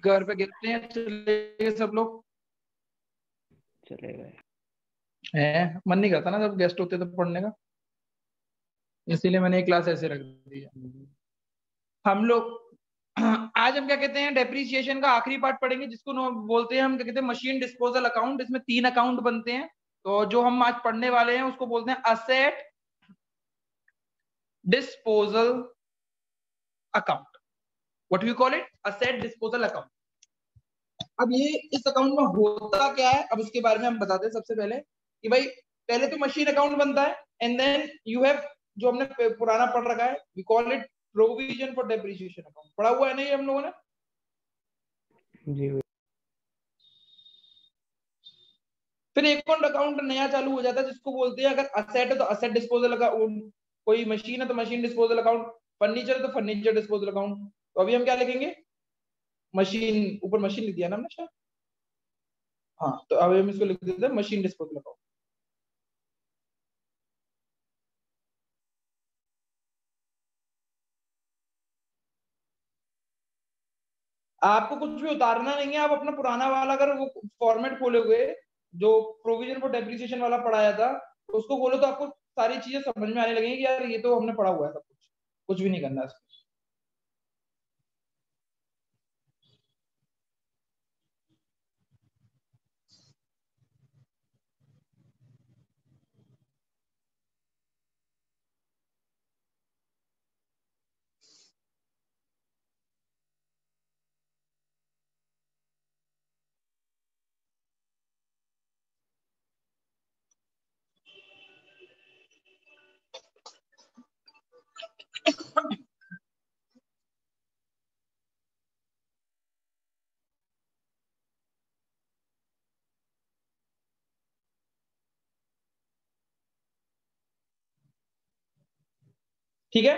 घर पे गिरते हैं, चले गए सब लोग, चले गए है मन नहीं करता ना जब गेस्ट होते तो पढ़ने का, इसीलिए मैंने ये क्लास ऐसे रख दी है। हम लोग आज हम क्या कहते हैं, डेप्रिसिएशन का आखिरी पार्ट पढ़ेंगे, जिसको बोलते हैं हम क्या कहते हैं मशीन डिस्पोजल अकाउंट। इसमें 3 अकाउंट बनते हैं, तो जो हम आज पढ़ने वाले हैं उसको बोलते हैं asset disposal account. What we call it, asset disposal account. अब ये इस अकाउंट में होता क्या है, अब उसके बारे में हम बताते हैं। सबसे पहले कि भाई पहले तो मशीन अकाउंट बनता है, एंड देन यू हैव, जो हमने पुराना पढ़ रखा है, we call it provision for depreciation account. पढ़ा हुआ है नहीं हम लोगों ने? जी। फिर एक और अकाउंट नया चालू हो जाता है जिसको बोलते हैं, अगर असेट है तो असेट डिस्पोजल अकाउंट, कोई मशीन है तो मशीन डिस्पोजल अकाउंट, फर्नीचर है तो फर्नीचर डिस्पोजल अकाउंट। तो अभी हम क्या लिखेंगे, मशीन, ऊपर मशीन लिख दिया ना हमने शायद, हाँ, तो अभी हम इसको लिख देते हैं मशीन डिस्पोजल अकाउंट। आपको कुछ भी उतारना नहीं है, आप अपना पुराना वाला अगर वो फॉर्मेट खोलोगे जो प्रोविजन फॉर डेप्रिसिएशन वाला पढ़ाया था, उसको खोलो तो आपको सारी चीजें समझ में आने लगेंगी कि यार ये तो हमने पढ़ा हुआ है सब कुछ, कुछ भी नहीं करना है। ठीक है,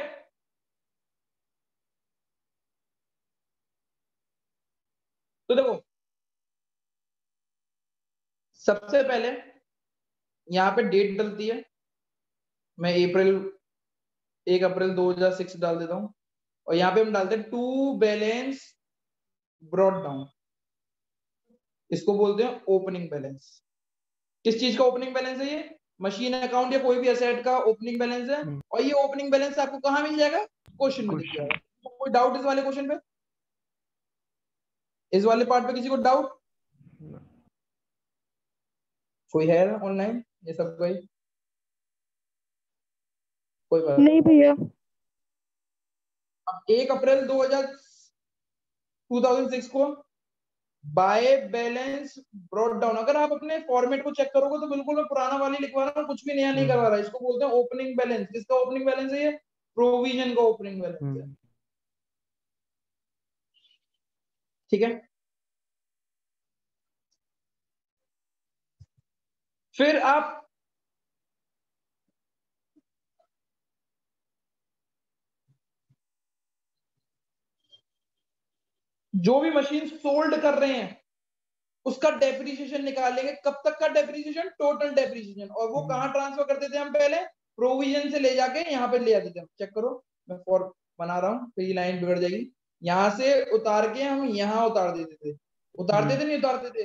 तो देखो सबसे पहले यहाँ पे डेट डलती है, मैं अप्रैल 1 अप्रैल 2006 डाल देता हूँ, और यहाँ पे हम डालते हैं टू बैलेंस ब्रॉट डाउन, इसको बोलते हैं ओपनिंग बैलेंस। किस चीज का ओपनिंग बैलेंस है ये, मशीन अकाउंट या कोई भी एसेट का ओपनिंग बैलेंस है, और ये ओपनिंग बैलेंस आपको कहाँ मिल जाएगा, क्वेश्चन में दिख जाएगा। कोई डाउट इस वाले क्वेश्चन पे, इस वाले पार्ट पे किसी को डाउट? कोई है ऑनलाइन ये सब भाई? कोई बात नहीं भैया। अब 1 अप्रैल 2006 को बाय बैलेंस ब्रॉट डाउन, अगर आप अपने फॉर्मेट को चेक करोगे तो बिल्कुल मैं पुराना वाली लिखवा रहा हूँ, कुछ भी नया नहीं करवा रहा। इसको बोलते हैं ओपनिंग बैलेंस। किसका ओपनिंग बैलेंस है ये, प्रोविजन का ओपनिंग बैलेंस है। ठीक है, फिर आप जो भी मशीन सोल्ड कर रहे हैं उसका डेप्रिसिएशन निकालेंगे। कब तक का डेप्रिसिएशन, टोटल डेप्रिसिएशन। और वो कहाँ ट्रांसफर करते थे हम पहले, प्रोविजन से ले जाके यहाँ पे ले आते थे। चेक करो, मैं फॉर बना रहा हूँ, फिर ये लाइन बिगड़ जाएगी। यहाँ से उतार के हम यहाँ उतार देते थे, उतारते थे नहीं उतारते थे?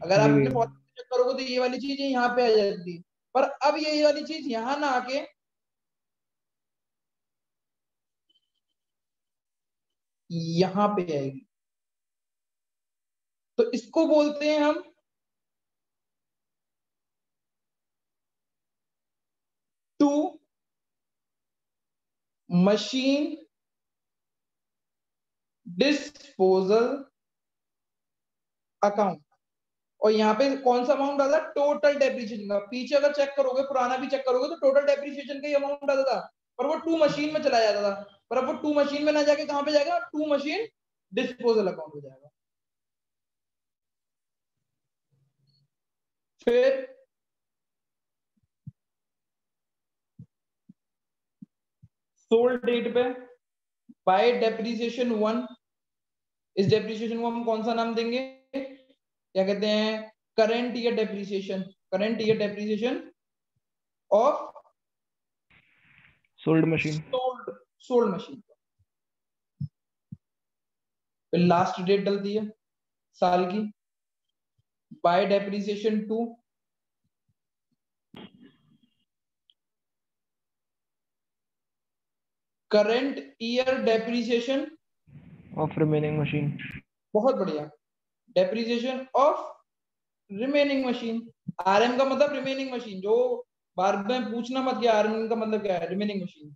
अगर आप अपने फॉर्मेट चेक करोगे तो ये वाली चीज यहाँ पे आ जाती है, पर अब ये वाली चीज यहाँ ना आके यहाँ पे आएगी। तो इसको बोलते हैं हम टू मशीन डिस्पोजल अकाउंट। और यहाँ पे कौन सा अमाउंट आता है, टोटल डेप्रिसिएशन का। पीछे अगर चेक करोगे, पुराना भी चेक करोगे, तो टोटल डेप्रिसिएशन का ही अमाउंट आता था, पर वो टू मशीन में चला जाता था। पर अब वो टू मशीन में ना जाके कहां पे जाएगा, टू मशीन डिस्पोजल अकाउंट हो जाएगा। फिर सोल्ड डेट पे बाय डेप्रिसिएशन 1, इस डेप्रिसिएशन को हम कौन सा नाम देंगे, क्या कहते हैं, current year depreciation. Current year depreciation of sold machine. Sold machine. फिर लास्ट डेट डलती है साल की, by depreciation to current year depreciation of remaining machine. बहुत बढ़िया, depreciation of remaining machine. RM का मतलब रिमेनिंग मशीन, जो बार में पूछना मत कि आरएम का मतलब क्या है, रिमेनिंग मशीन।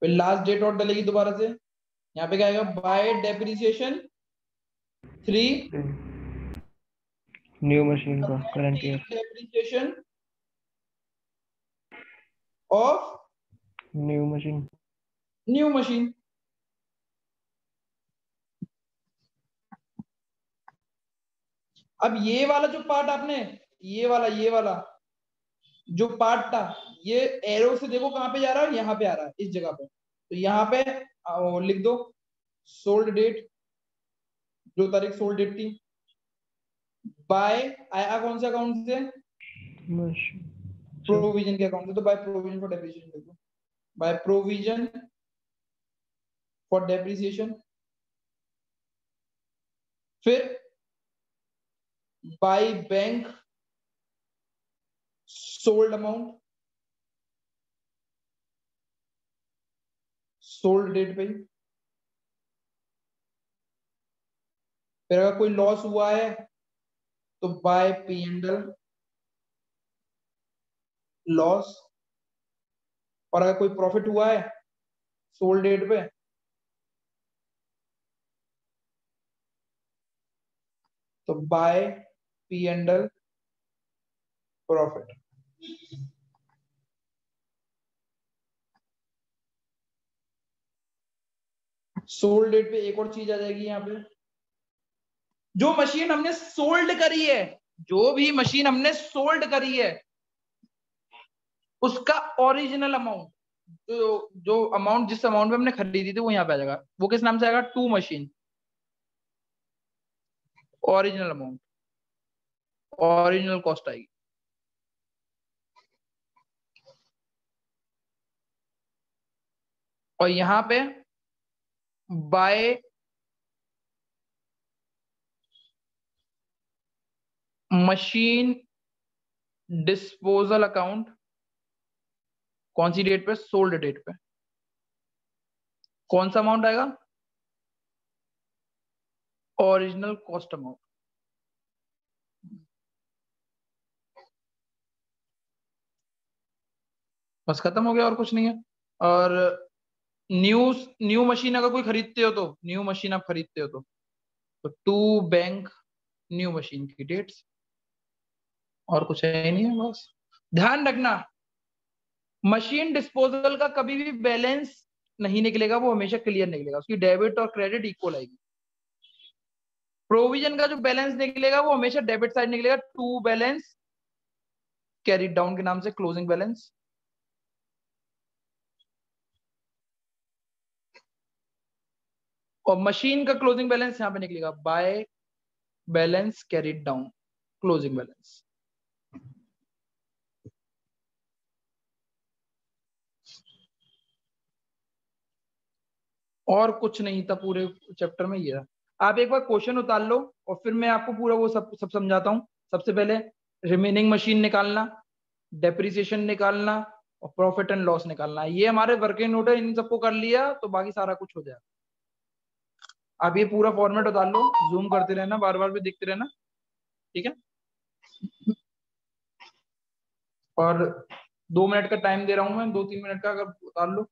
फिर लास्ट डेट और डलेगी दोबारा से, यहाँ पे क्या आएगा, बाय डेप्रिसिएशन 3 न्यू मशीन का current year. Depreciation of new machine. New machine. अब ये वाला जो पार्ट आपने, ये वाला जो पार्ट था, ये एरो से देखो कहां पे जा रहा है, यहाँ पे आ रहा है, इस जगह पे। तो यहाँ पे लिख दो सोल्ड डेट, जो तारीख सोल्ड डेट थी, बाय आया कौन से अकाउंट से, प्रोविजन के अकाउंट से, तो बाय प्रोविजन फॉर डेप्रिसिएशन लिख दो, बाय प्रोविजन फॉर डेप्रिसिएशन। फिर by bank sold amount, sold date पे। फिर अगर कोई लॉस हुआ है तो by P and L loss, और अगर कोई प्रॉफिट हुआ है सोल्ड डेट पे तो by P and L profit. Sold date पे एक और चीज आ जाएगी यहाँ पे, जो मशीन हमने सोल्ड करी है, जो भी मशीन हमने सोल्ड करी है उसका ओरिजिनल अमाउंट, जो जो अमाउंट जिस अमाउंट में हमने खरीदी थी वो यहाँ पे आ जाएगा, वो किस नाम से आएगा, to machine, original amount, original cost आएगी। और यहाँ पे बाय मशीन डिस्पोजल अकाउंट, कौन सी डेट पे, सोल्ड डेट पे, कौन सा अमाउंट आएगा, ओरिजिनल कॉस्ट अमाउंट। बस खत्म हो गया, और कुछ नहीं है। और न्यू न्यू मशीन अगर कोई खरीदते हो, तो न्यू मशीन आप खरीदते हो तो टू बैंक न्यू मशीन की डेट्स, और कुछ है ही नहीं है बस। ध्यान रखना, मशीन डिस्पोजल का कभी भी बैलेंस नहीं निकलेगा, वो हमेशा क्लियर निकलेगा, उसकी डेबिट और क्रेडिट इक्वल आएगी। प्रोविजन का जो बैलेंस निकलेगा वो हमेशा डेबिट साइड निकलेगा, टू बैलेंस कैरी डाउन के नाम से, क्लोजिंग बैलेंस। और मशीन का क्लोजिंग बैलेंस यहाँ पे निकलेगा by balance carried down, closing balance. और कुछ नहीं था पूरे चैप्टर में, ये आप एक बार क्वेश्चन उतार लो और फिर मैं आपको पूरा वो सब सब समझाता हूँ। सबसे पहले रिमेनिंग मशीन निकालना, डेप्रिसिएशन निकालना, और प्रॉफिट एंड लॉस निकालना, ये हमारे वर्किंग नोट है, इन सबको कर लिया तो बाकी सारा कुछ हो जाएगा। आप ये पूरा फॉर्मेट उतार लो, जूम करते रहना, बार बार भी देखते रहना, ठीक है। और 2 मिनट का टाइम दे रहा हूं मैं, 2-3 मिनट का, अगर उतार लो।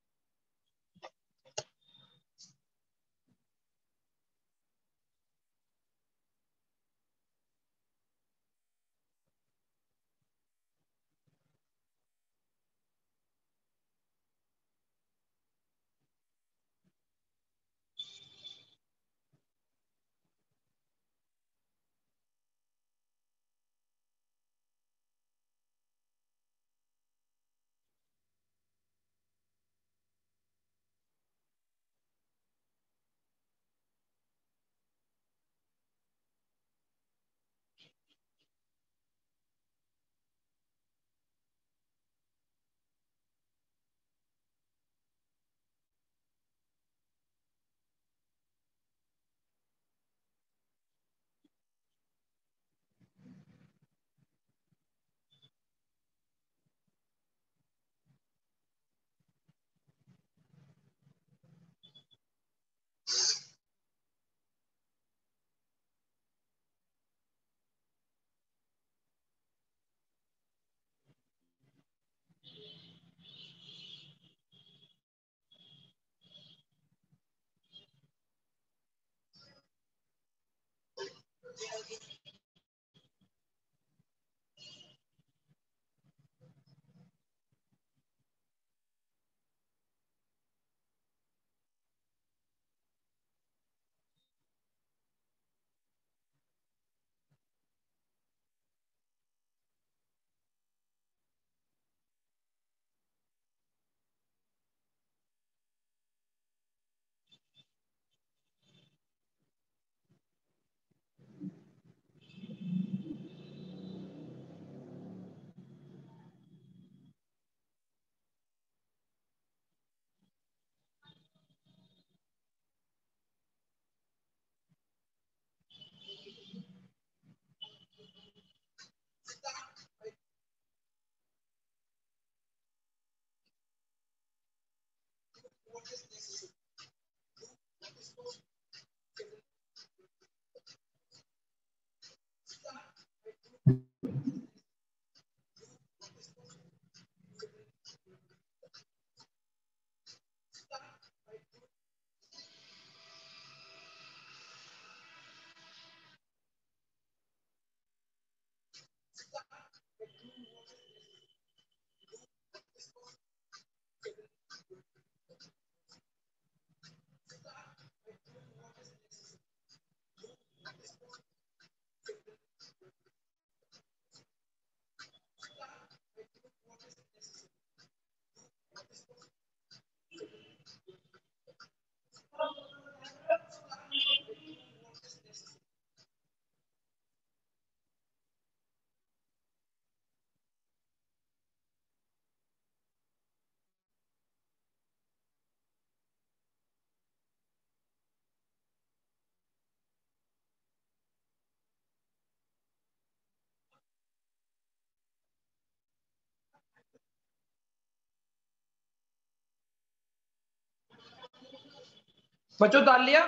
बच्चों डाल लिया?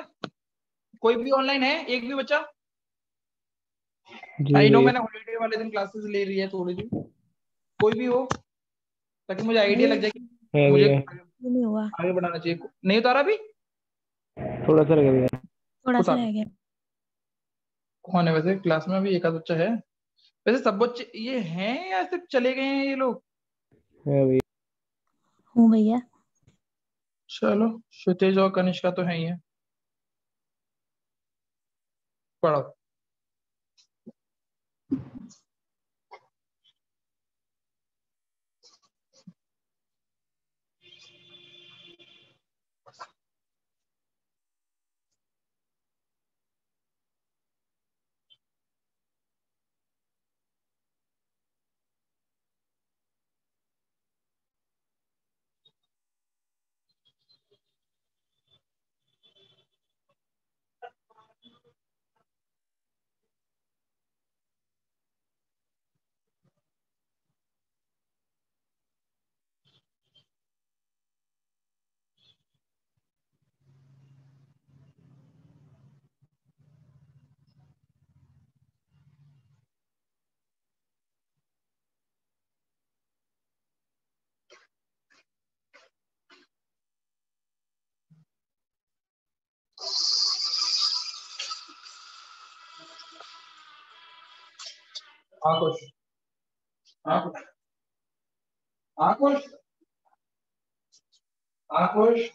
कोई भी ऑनलाइन है? एक भी बच्चा? जी आई नो भैया। मैंने हॉलीडे वाले दिन क्लासेस ले रही है थोड़ी सी, कोई भी हो ताकि मुझे आइडिया लग जाए कि है मुझे भैया। नहीं हुआ, आगे बढ़ाना चाहिए। नहीं उतारा अभी? थोड़ा सा लगे भैया। थोड़ा सा उतार। रह गया। कौन है वैसे क्लास में? अभी एक आध बच्चा है वैसे? सब बच्चे ये हैं या सिर्फ चले गए हैं ये लोग? है भैया। हूँ भैया। चलो क्षितिज और कनिष्का तो है ही है, पढ़ो। आकुश, आकुश, आकुश, आकुश।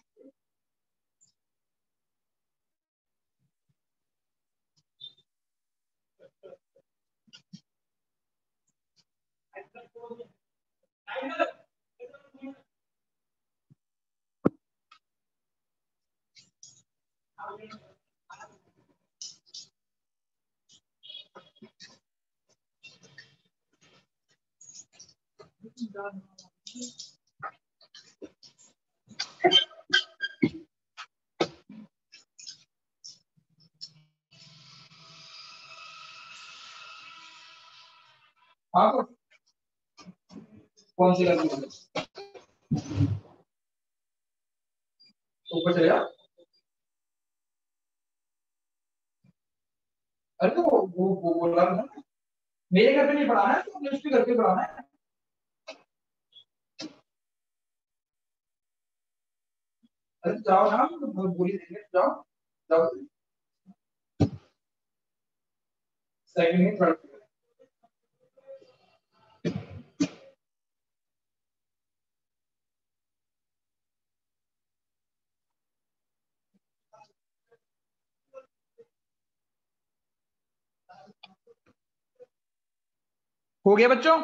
आकुश कौन सी लगी? ऊपर चले जाओ। अरे तो वो बोला ना, मेरे घर पे नहीं पढ़ाना है, तो उसके घर पे पढ़ाना है। अरे जाओ ना, बोली देंगे, जाओ जाओ। सेकंड में थर्ड हो गया बच्चों?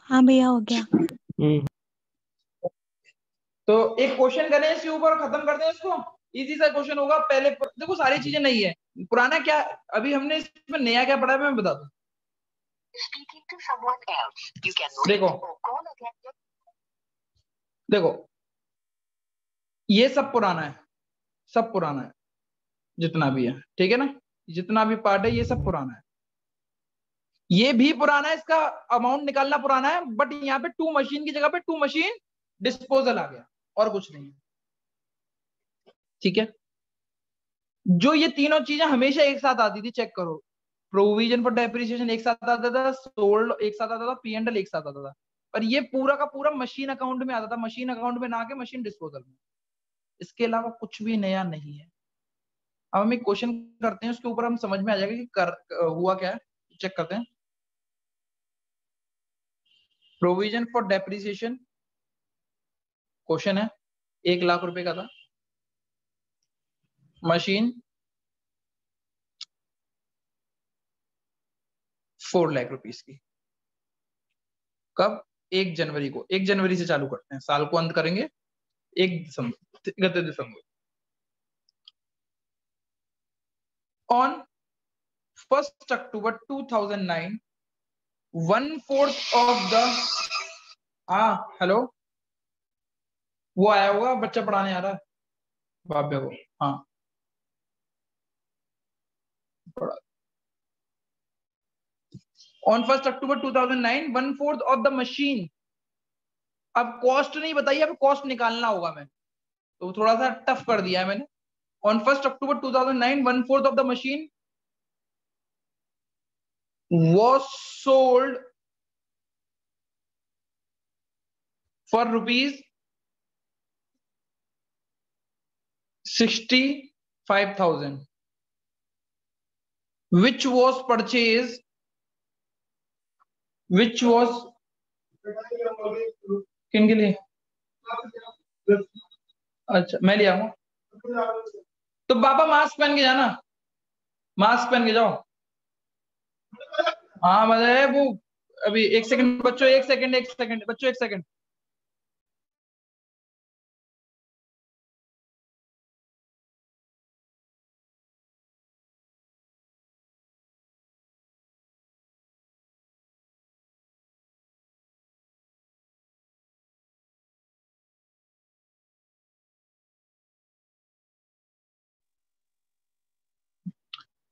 हाँ भैया हो गया। तो एक क्वेश्चन करें इसके ऊपर और खत्म कर दें इसको। इजी सा क्वेश्चन होगा। पहले देखो सारी चीजें नहीं है, पुराना क्या अभी हमने इसमें नया क्या पढ़ा है मैं बता दूं। देखो देखो ये सब पुराना है, सब पुराना है जितना भी है, ठीक है ना? जितना भी पार्ट है ये सब पुराना है, ये भी पुराना है, इसका अमाउंट निकालना पुराना है, बट यहाँ पे टू मशीन की जगह पे टू मशीन डिस्पोजल आ गया और कुछ नहीं। ठीक है, जो ये तीनों चीजें हमेशा एक साथ आती थी, चेक करो, प्रोविजन फॉर डेप्रिसिएशन एक साथ आता था, सोल्ड एक साथ आता था, P&L एक साथ आता था, पर ये पूरा का पूरा मशीन अकाउंट में आता था, मशीन अकाउंट में ना के मशीन डिस्पोजल में। इसके अलावा कुछ भी नया नहीं है। अब हम एक क्वेश्चन करते हैं, उसके ऊपर हम समझ में आ जाएगा कि हुआ क्या है। चेक करते हैं, प्रोविजन फॉर डेप्रिसिएशन क्वेश्चन है, 1 लाख रुपए का था, मशीन 4 लाख रुपीस की। कब? 1 जनवरी को। 1 जनवरी से चालू करते हैं, साल को अंत करेंगे 1 दिसंबर, 31 दिसंबर। ऑन 1 अक्टूबर 2009, 1/4 ऑफ द, हाँ हेलो, वो आया होगा, बच्चा पढ़ाने आ रहा है बाब्या को। हाँ पढ़ा। On 1 October 2009, 1/4 of the machine. अब कॉस्ट नहीं बताइए, अब कॉस्ट निकालना होगा, मैं तो थोड़ा सा टफ कर दिया है मैंने। On 1 October 2009, 1/4 of the machine was sold for rupees 65,000, which was purchased, which was किन के लिए? अच्छा मैं ले आऊंगा। तो पापा मास्क पहन के जाना, मास्क पहन के जाओ। हाँ मतलब वो, अभी 1 सेकंड बच्चों, 1 सेकंड, 1 सेकंड बच्चों, 1 second.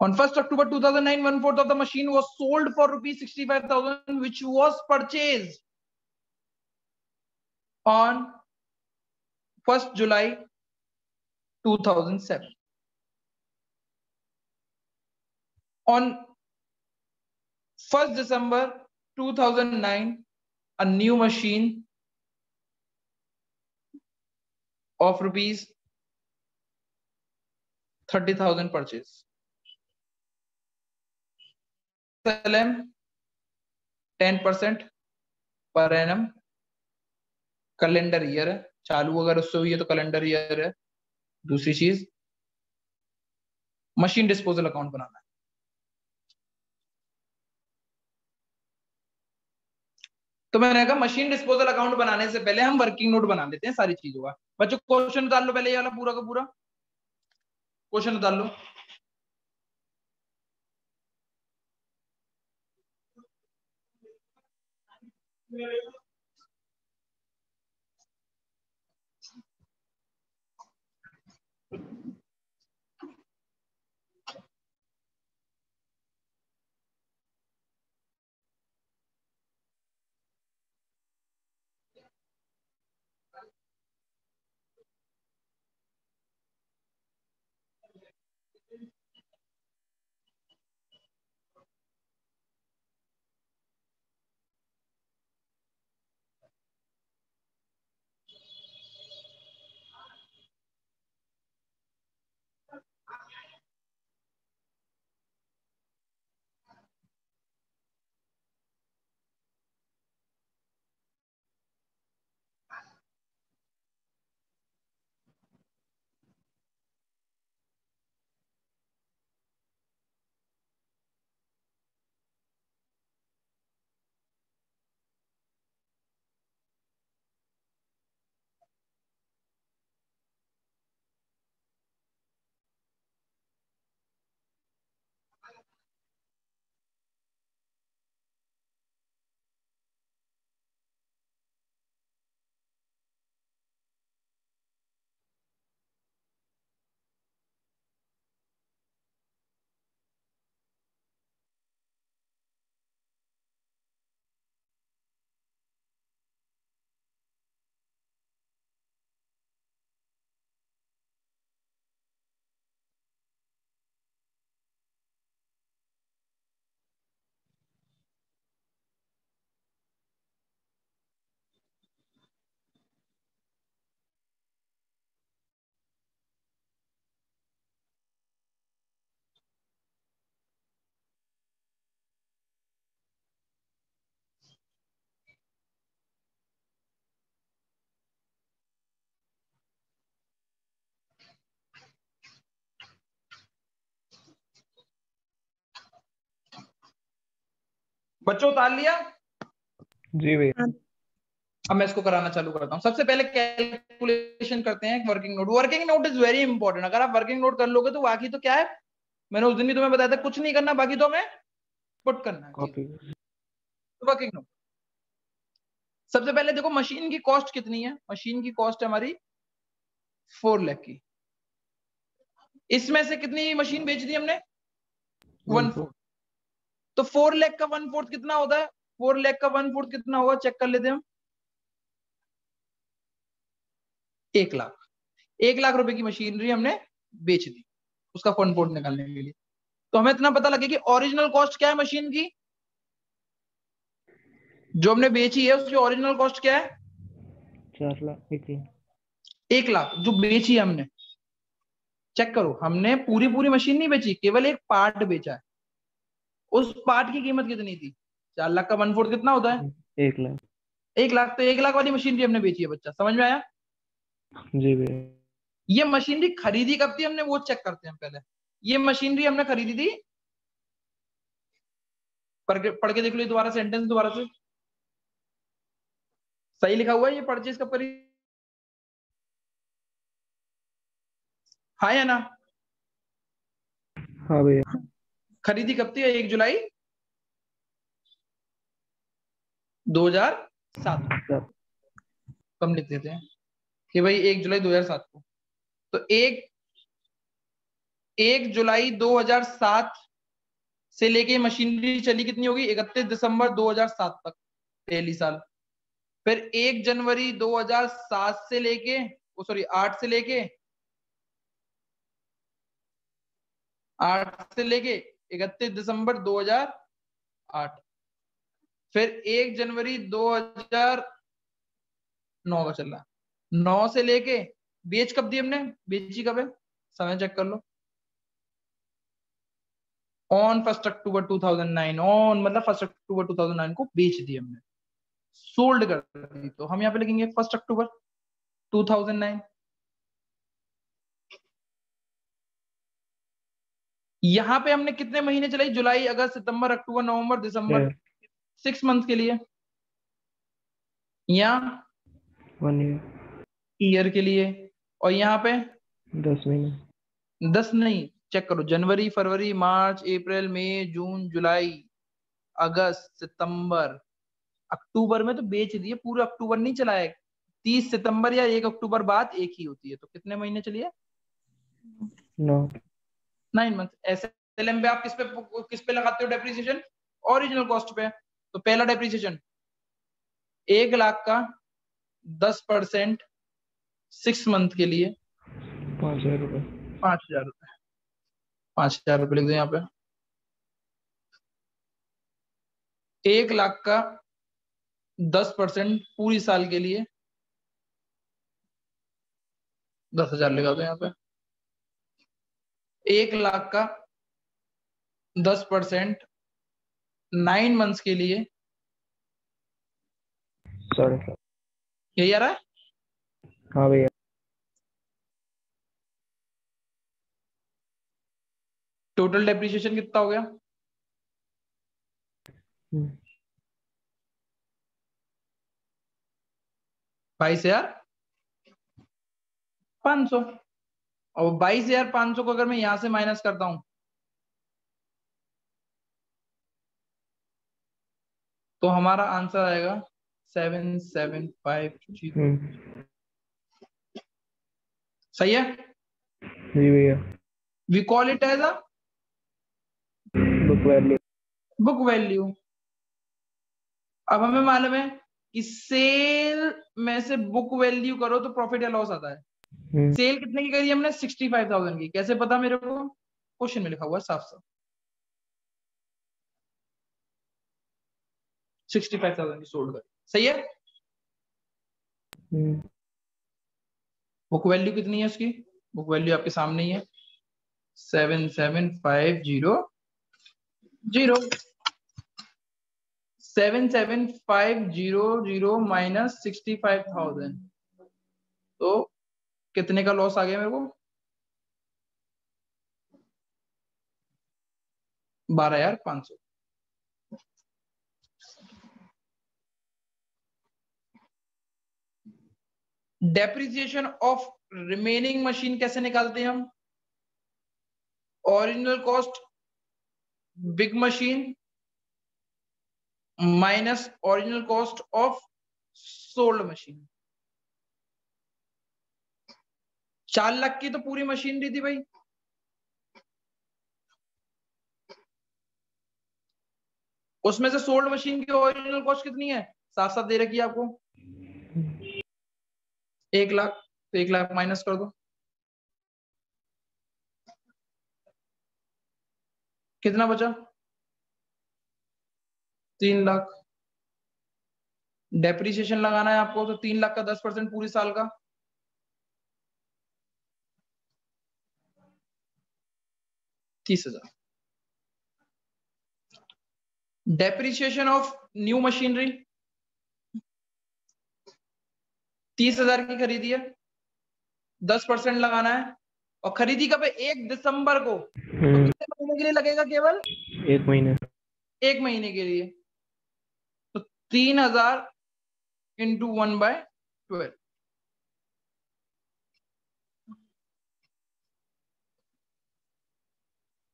On 1st October 2009, 1/4 of the machine was sold for rupees 65,000, which was purchased on 1st July 2007. On 1st December 2009, a new machine of rupees 30,000 purchase. SLM 10% per annum, calendar year है, चालू अगर उससे हुई है तो calendar year है। दूसरी चीज, मशीन डिस्पोजल अकाउंट बनाना है। तो मैंने कहा मशीन डिस्पोजल अकाउंट बनाने से पहले हम वर्किंग नोट बना लेते हैं सारी चीजों का। बच्चों क्वेश्चन उतार लो पहले, ये वाला पूरा का पूरा क्वेश्चन उतार लो। बच्चों उतार लिया? जी भैया। अब मैं इसको कराना चालू करता हूँ। सबसे पहले कैलकुलेशन करते हैं working note. Working note is very important. अगर आप वर्किंग नोट कर लोगे तो बाकी तो क्या है, मैंने उस दिन भी तुम्हें बताया था, कुछ नहीं करना, बाकी तो हमें पुट करना है। कॉपी। वर्किंग नोट सबसे पहले देखो, मशीन की कॉस्ट कितनी है? मशीन की कॉस्ट है हमारी 4 लाख की। इसमें से कितनी मशीन बेच दी हमने? 1/4। तो 4 लाख का 1/4 कितना होता है? 4 लाख का 1/4 कितना होगा, चेक कर लेते हैं हम। 1 लाख। 1 लाख रुपए की मशीनरी हमने बेच दी उसका 1/4 निकालने के लिए। तो हमें इतना पता लगे कि ओरिजिनल कॉस्ट क्या है मशीन की, जो हमने बेची है उसकी ओरिजिनल कॉस्ट क्या है? 4 लाख 1 लाख। 1 लाख जो बेची है हमने। चेक करो, हमने पूरी पूरी मशीन नहीं बेची, केवल एक पार्ट बेचा है। उस पार्ट की कीमत कितनी थी? 4 लाख का 1/4 कितना होता है? 1 लाख। 1 लाख। तो 1 लाख वाली मशीनरी हमने बेची है। बच्चा समझ में आया? जी भैया। ये मशीनरी खरीदी कब थी हमने, वो चेक करते हैं पहले। ये मशीनरी हमने खरीदी थी, पढ़ के देख लो दोबारा सेंटेंस, दोबारा से। सही लिखा हुआ है? ये परचेज कब करी? हाँ या ना? हाँ भैया। खरीदी कब थी? 1 जुलाई 2007। सब। कम लिख देते हैं कि भाई 1 जुलाई 2007 को। तो 1 जुलाई 2007 से लेके मशीनरी चली कितनी होगी? 31 दिसंबर 2007 तक, पहली साल। फिर 1 जनवरी 2007 से लेके, सॉरी 8 से लेके 31 दिसंबर 2008। फिर 1 जनवरी 2009 का चल रहा है। 9 से लेके बेच कब दी हमने? बेची कब है, समय चेक कर लो। On 1 October 2009। ऑन मतलब 1 अक्टूबर 2009 को बेच दी हमने, सोल्ड कर दी। तो हम यहाँ पे लिखेंगे 1 अक्टूबर 2009। यहाँ पे हमने कितने महीने चलाई? जुलाई, अगस्त, सितंबर, अक्टूबर, नवंबर, दिसंबर, 6 मंथ के लिए, या 1 ईयर। ईयर के लिए। और यहाँ पे 10 महीने। 10 नहीं, चेक करो, जनवरी, फरवरी, मार्च, अप्रैल, मई, जून, जुलाई, अगस्त, सितंबर, अक्टूबर में तो बेच दिए, पूरा अक्टूबर नहीं चला है। 30 सितंबर या 1 अक्टूबर बाद एक ही होती है, तो कितने महीने चलिए? 9। 9 मंथ। एसएलएम पे आप किस पे लगाते हो डेप्रिसिएशन? ओरिजिनल कॉस्ट पे। तो पहला डेप्रिसिएशन 1 लाख का 10% 6 मंथ के लिए 5,000 रुपये। 5,000 रुपए। 5,000 रुपए लिख दो यहाँ पे। 1 लाख का 10% पूरी साल के लिए 10,000 लगा दो यहाँ पे। 1 लाख का 10% 9 मंथ्स के लिए 7,500। यही आ रहा है? हाँ भैया। टोटल डेप्रिसिएशन कितना हो गया? 22,500। और 22,500 को अगर मैं यहां से माइनस करता हूं तो हमारा आंसर आएगा 7750। सही है? जी भैया। We call it as a book value. Book value. अब हमें मालूम है कि सेल में से बुक वैल्यू करो तो प्रॉफिट या लॉस आता है। सेल कितने की करी हमने? 65,000 की। कैसे पता मेरे को? क्वेश्चन में लिखा हुआ है साफ साफ, 65,000 की सोल्ड करी। सही है? बुक वैल्यू कितनी है उसकी? बुक वैल्यू आपके सामने ही है, 7750 7750 माइनस 65,000। तो कितने का लॉस आ गया मेरे को? 12,500। डेप्रिसिएशन ऑफ रिमेनिंग मशीन कैसे निकालते हैं हम? Original cost big machine minus original cost of sold machine. 4 lakh की तो पूरी मशीनरी थी भाई, उसमें से सोल्ड मशीन की ओरिजिनल कॉस्ट कितनी है? साथ साथ दे रखी है आपको 1 लाख, तो 1 लाख माइनस कर दो, कितना बचा? 3 लाख। डेप्रिसिएशन लगाना है आपको, तो 3 लाख का 10% पूरी साल का 30,000। डेप्रिसिएशन ऑफ न्यू मशीनरी 30,000 की खरीदी है, 10% लगाना है, और खरीदी कब है? 1 दिसंबर को। तो कितने महीने के लिए लगेगा? केवल 1 महीने। 1 महीने के लिए। तो 3,000 इंटू 1/12,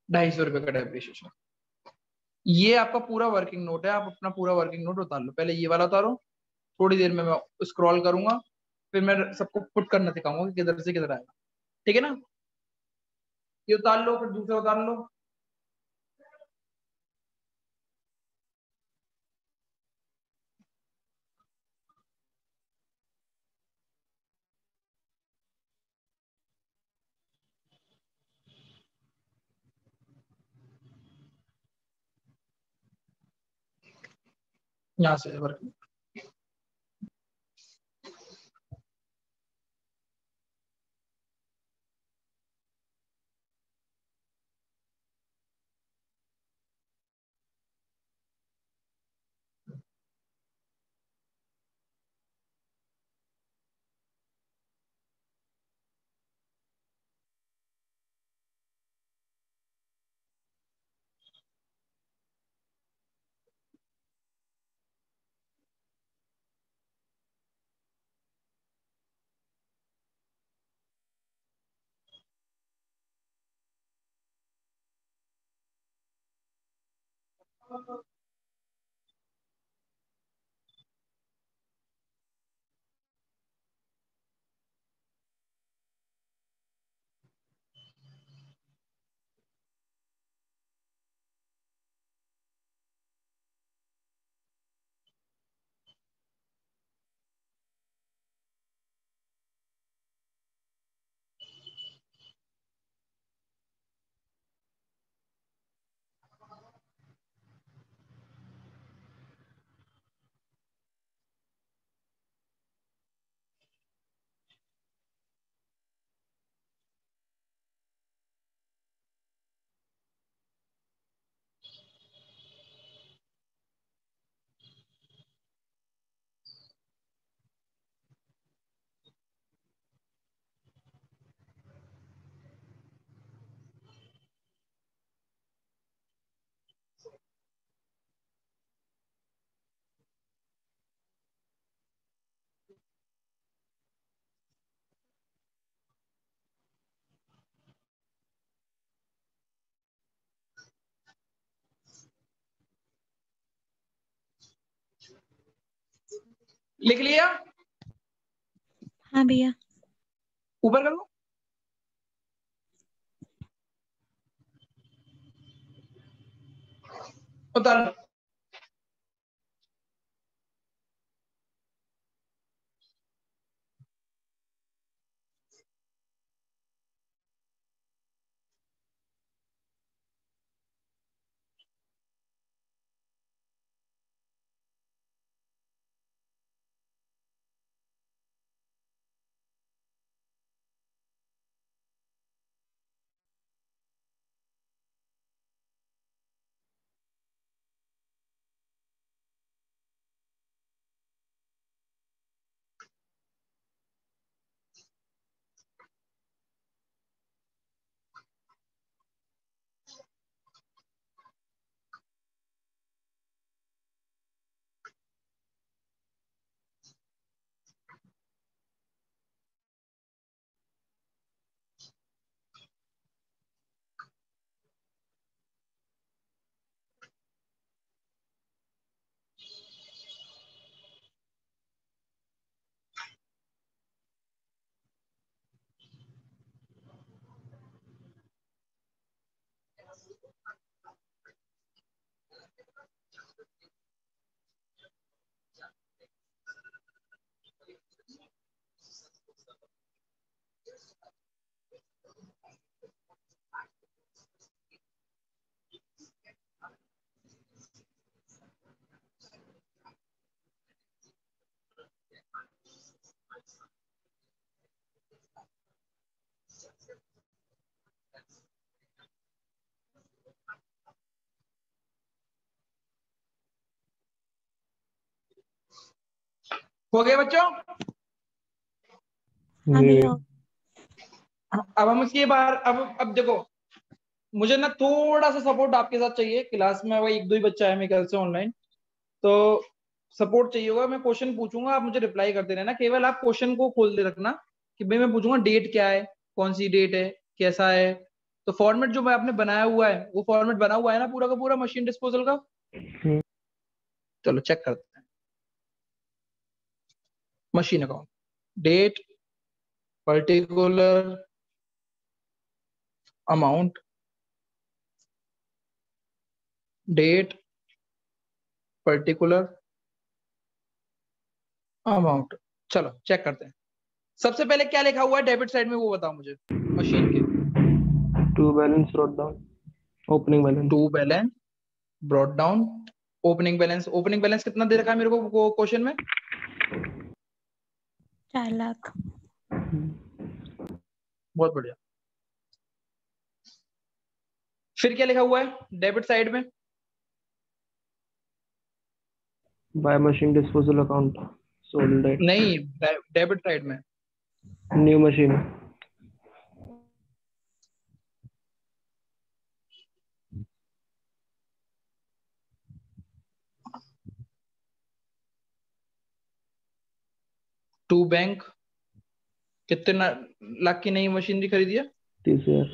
250 रुपए का डेप्रिसिएशन। ये आपका पूरा वर्किंग नोट है, आप अपना पूरा वर्किंग नोट उतार लो। पहले ये वाला उतारो, थोड़ी देर में मैं स्क्रॉल करूंगा, फिर मैं सबको पुट करना सिखाऊंगा कि किधर से किधर आएगा, ठीक है ना? ये उतार लो, फिर दूसरा उतार लो। यहाँ से वर्किंग। लिख लिया? हाँ भैया। ऊपर करो। उतार लो। हो गया बच्चों? हाँ जी भैया। अब हम इसकी बार अब देखो, मुझे ना थोड़ा सा सपोर्ट आपके साथ चाहिए। क्लास में वही एक दो ही बच्चा है मेरे ख्याल से ऑनलाइन, तो सपोर्ट चाहिए होगा। मैं क्वेश्चन पूछूंगा, आप मुझे रिप्लाई करते रहना। केवल आप क्वेश्चन को खोल दे रखना कि भाई मैं पूछूंगा डेट क्या है, कौन सी डेट है, कैसा है। तो फॉर्मेट जो मैं आपने बनाया हुआ है वो फॉर्मेट बना हुआ है ना पूरा का पूरा मशीन डिस्पोजल का? हम्म, चलो चेक करते हैं। Machine account, date, particular amount, date, particular amount. चलो चेक करते हैं। सबसे पहले क्या लिखा हुआ है डेबिट साइड में वो बताओ मुझे मशीन के। To balance brought down, opening balance. To balance brought down, opening balance. Opening balance कितना दे रखा है मेरे को क्वेश्चन में? 4 लाख। बहुत बढ़िया। फिर क्या लिखा हुआ है डेबिट साइड में? Bye machine disposal account, sold at नहीं, डेबिट साइड में। New machine. टू बैंक, कितने लाख की नई मशीनरी खरीदी है? 30,000।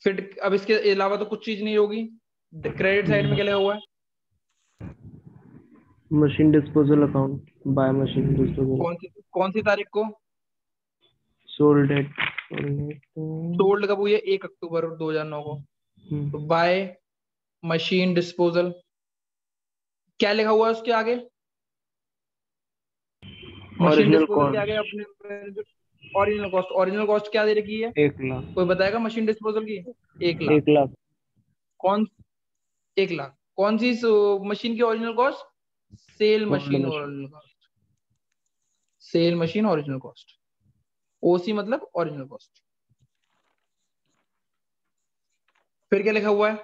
फिर अब इसके अलावा तो कुछ चीज नहीं होगी। क्रेडिट साइड में क्या लिखा हुआ है? Machine disposal account, bye machine disposal, कौन सी तारीख को? Sold at. सोल्ड कब हुई है? 1 अक्टूबर 2009 को। तो बाय मशीन डिस्पोजल क्या लिखा हुआ है उसके आगे? मशीन ओरिजिनल डिस्पोजल के आगे कॉस्ट अपने ओरिजिनल कॉस्ट। ओरिजिनल कॉस्ट क्या दे रखी है? 1 लाख। कोई बताएगा मशीन डिस्पोजल की? 1 लाख। 1 लाख। कौन? 1 लाख। कौन सी मशीन की original cost? Sale sold machine machine. Original cost. Sale machine original cost, OC मतलब ओरिजिनल कॉस्ट। फिर क्या लिखा हुआ है?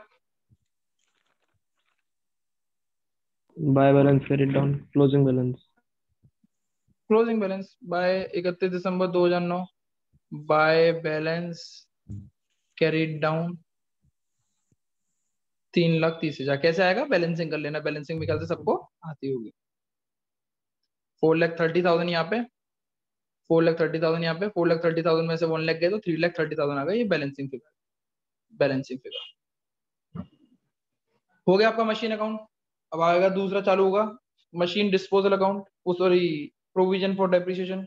By balance carried down, closing balance. Closing balance by 31 December 2009, by balance carried down 3,30,000। कैसे आएगा? बैलेंसिंग कर लेना, बैलेंसिंग में से सबको आती होगी। 4,30,000 यहाँ पे, 4,30,000 यहाँ पे, 4,30,000 में से 1 लाख गए तो 3,30,000 आ गए। ये बैलेंसिंग फिगर, बैलेंसिंग फिगर हो गया आपका मशीन अकाउंट। अब आएगा दूसरा, चालू होगा machine disposal account, sorry, provision for depreciation.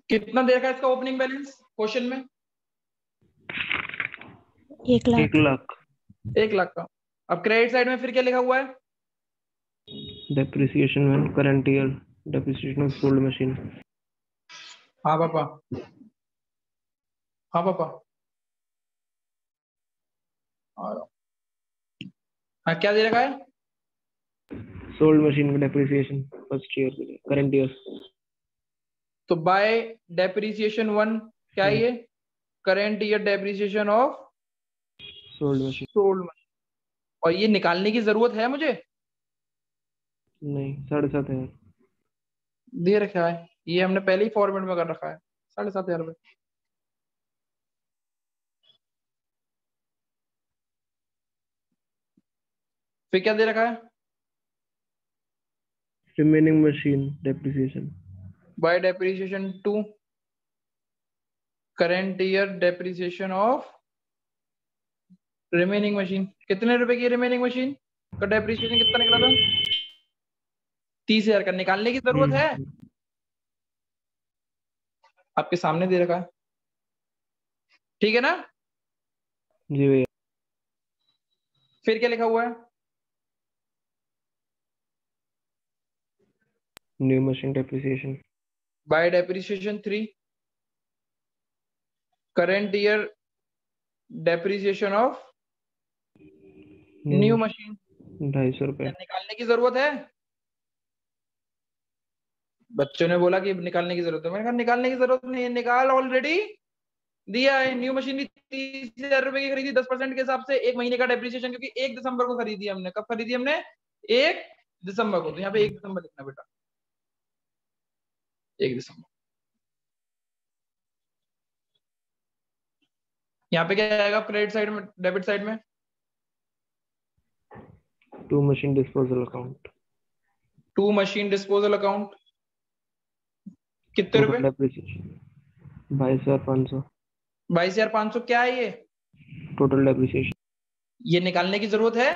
कितना दे रखा है इसका ओपनिंग बैलेंस क्वेश्चन में? 1 1 लाख। लाख। 1 लाख का। अब क्रेडिट साइड में फिर क्या लिखा हुआ है? Depreciation one current year, depreciation of sold machine. हाँ पापा, हाँ पापा, आ रहा हूँ। हाँ क्या दे रखा है? सोल्ड मशीन का डेप्रिसिएशन फर्स्ट ईयर के लिए, करंट ईयर। तो बाय डेप्रिसिएशन 1 क्या है ये? Current year depreciation of sold machine. Sold machine. और ये निकालने की जरूरत है मुझे? नहीं, 7,500। दे रखा है, ये हमने पहले ही फॉर्मेट में कर रखा है। 7,500 रुपये। फिर क्या दे रखा है? Remaining machine depreciation bye depreciation 2 current year depreciation of remaining machine. कितने रुपए की रिमेनिंग मशीन का डेप्रिसिएशन कितना निकला था? 30,000 का। निकालने की जरूरत है? आपके सामने दे रखा है, ठीक है ना? जी भैया। फिर क्या लिखा हुआ है? New machine depreciation bye depreciation 3 current year depreciation of new machine. 250 रुपए। निकालने की जरूरत है? बच्चों ने बोला कि निकालने की जरूरत है, मैंने कहा निकालने की जरूरत नहीं है, निकाल, ऑलरेडी दिया है। न्यू मशीन भी 30,000 रुपए की खरीदी 10% के हिसाब से, 1 महीने का डेप्रिसिएशन, क्योंकि 1 दिसंबर को खरीदी हमने। कब खरीदी हमने? 1 दिसंबर को। तो यहाँ पे 1 दिसंबर लिखना बेटा, 1 दिसंबर। यहाँ पे क्या आएगा क्रेडिट साइड में, डेबिट साइड में? To machine disposal account. To machine disposal account. कितने टोटल रुपए? डेप्रिसिएशन 22,500। 22,500 क्या है ये? Total depreciation. ये निकालने की जरूरत है?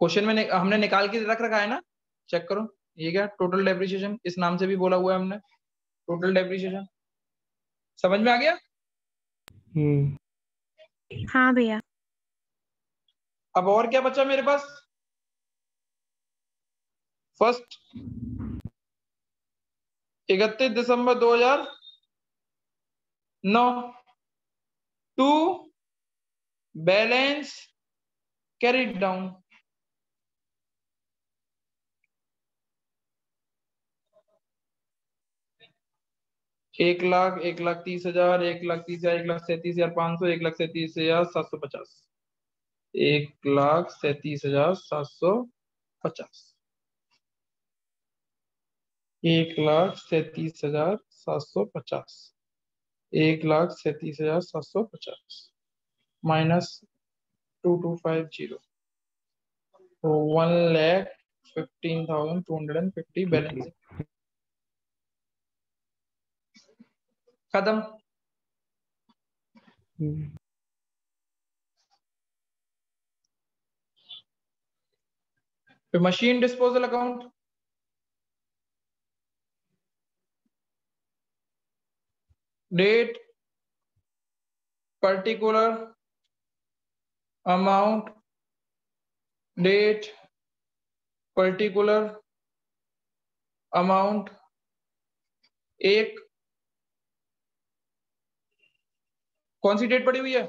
क्वेश्चन में हमने निकाल के रख रखा है ना, चेक करो। ये क्या टोटल डेप्रिसिएशन, इस नाम से भी बोला हुआ है हमने, टोटल डेप्रिसिएशन। समझ में आ गया? हाँ भैया। अब और क्या बचा मेरे पास? First 31 December 2009 to balance carried down. एक लाख 1,30,000, 1,30,000, 1,37,500, 1,37,750, 1,37,750, 1,37,750, 1,37,750 माइनस 2250, 1,15,250 बैलेंस खत्म। फिर machine disposal account, date particular amount, date particular amount, एक कौन सी डेट पड़ी हुई है?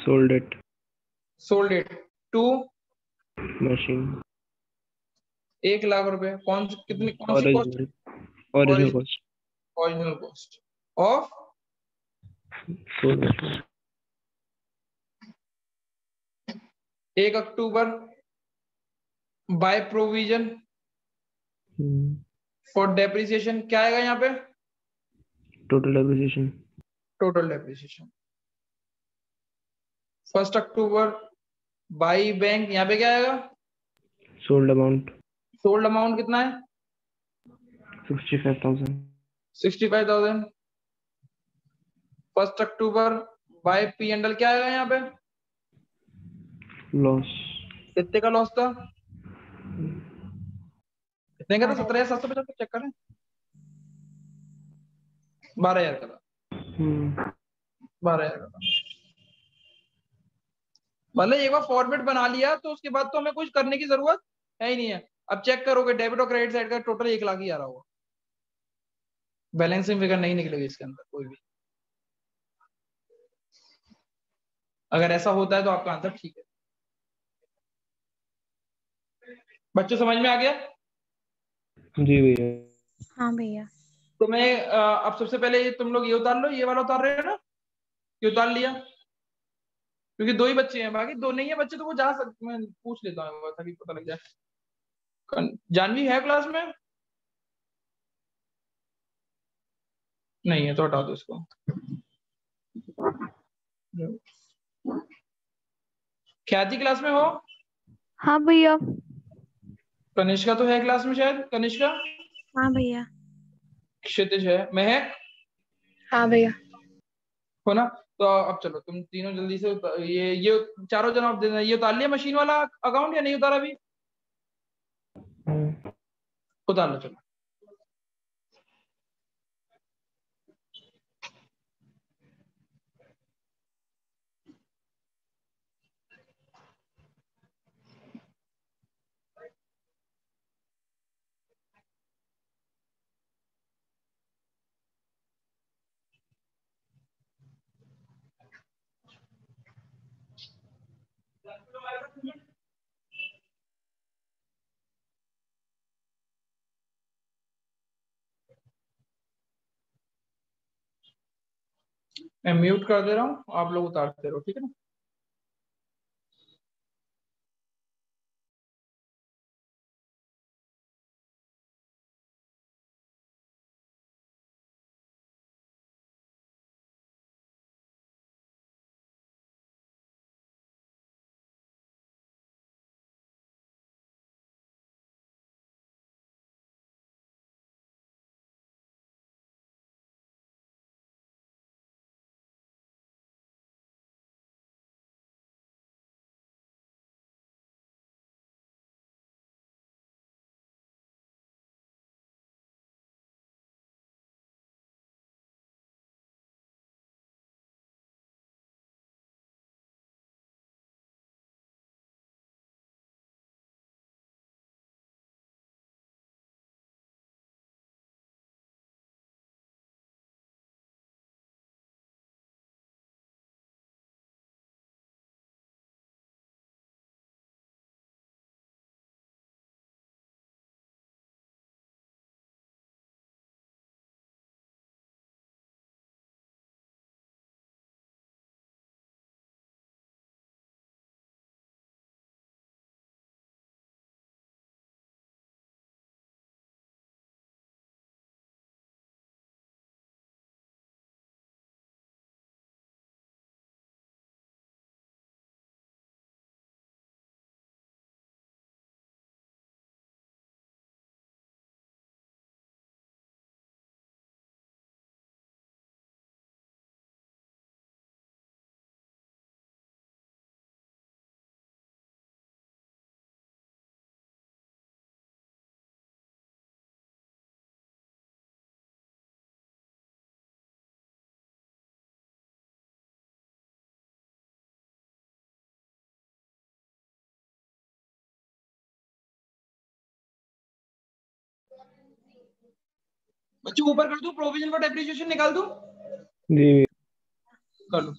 Sold date. Sold date. To machine 1,00,000 रुपए। कौन सी cost? Original cost. Original cost of sold machine 1 October by provision for depreciation. क्या आएगा यहाँ पे? Total depreciation. Total depreciation. 1 October by bank, यहाँ पे क्या आएगा? Sold amount. सोल्ड अमाउंट कितना है? 65,000। 65,000। 1 अक्टूबर बाय पी एंडल, क्या आएगा यहाँ पे? लॉस। कितने का लॉस था? कितने का था? 17,750। चेक करें, 12,000 का था। 12,000 का था। मतलब एक बार फॉर्मेट बना लिया तो उसके बाद तो हमें कुछ करने की जरूरत है ही नहीं है। अब चेक करोगे डेबिट और क्रेडिट साइड का टोटल 1,00,000 ही आ रहा होगा। बैलेंसिंग फिगर नहीं निकलेगी इसके अंदर कोई भी। अगर ऐसा होता है तो आपका आंसर ठीक है। बच्चों समझ में आ गया? जी भैया। हाँ भैया। तो मैं अब सबसे पहले तुम लोग ये उतार लो, ये वाला उतार रहे हो ना? ये उतार लिया, क्योंकि 2 ही बच्चे हैं, बाकी 2 नहीं है बच्चे तो वो जा सकते, मैं पूछ लेता हूँ ताकि पता लग जाए। जानवी है क्लास में? नहीं है तो हटा दो इसको। ख्याति क्लास में हो? हाँ भैया। कनिष्का तो है क्लास में शायद। कनिष्का, हाँ भैया। क्षितिज है, महक हाँ भैया। हो ना? तो अब चलो तुम तीनों जल्दी से ये चारों जन आप देना। ये उतार लिया मशीन वाला अकाउंट या नहीं उतारा अभी? उतार लो चलो। मैं म्यूट कर दे रहा हूँ, आप लोग उतारते रहो, ठीक है ना? बच्चों ऊपर कर दूं, प्रोविजन फॉर डेप्रिसिएशन निकाल दूं? जी कर लो।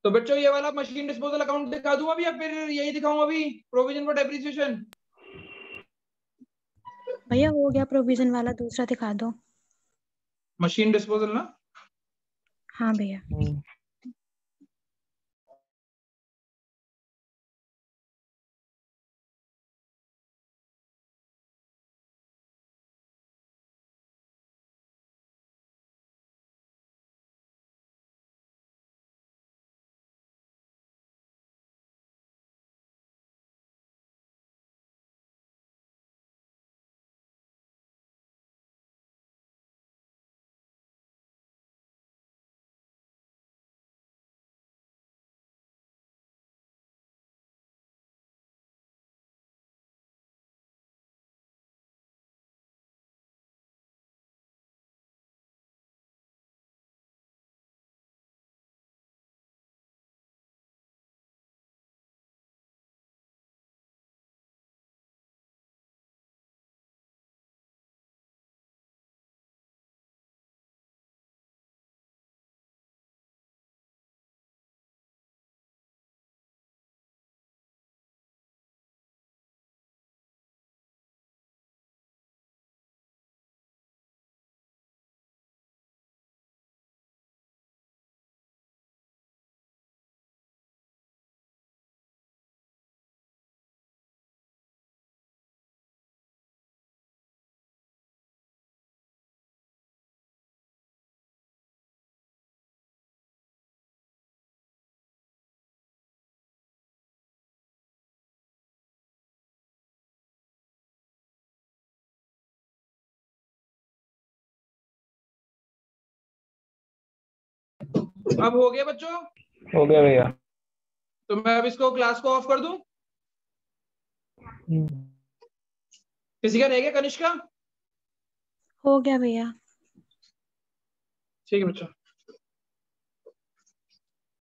तो बच्चों ये वाला मशीन डिस्पोजल अकाउंट दिखा दूं अभी या फिर यही दिखाऊं अभी, प्रोविजन फॉर डेप्रिसिएशन? भैया हो गया प्रोविजन वाला, दूसरा दिखा दो। मशीन डिस्पोजल ना? हाँ भैया। अब हो गया बच्चों? हो गया भैया। तो मैं अब इसको क्लास को ऑफ कर दूं? किसी का रह गया? कनिष्का? हो गया भैया। ठीक है बच्चों।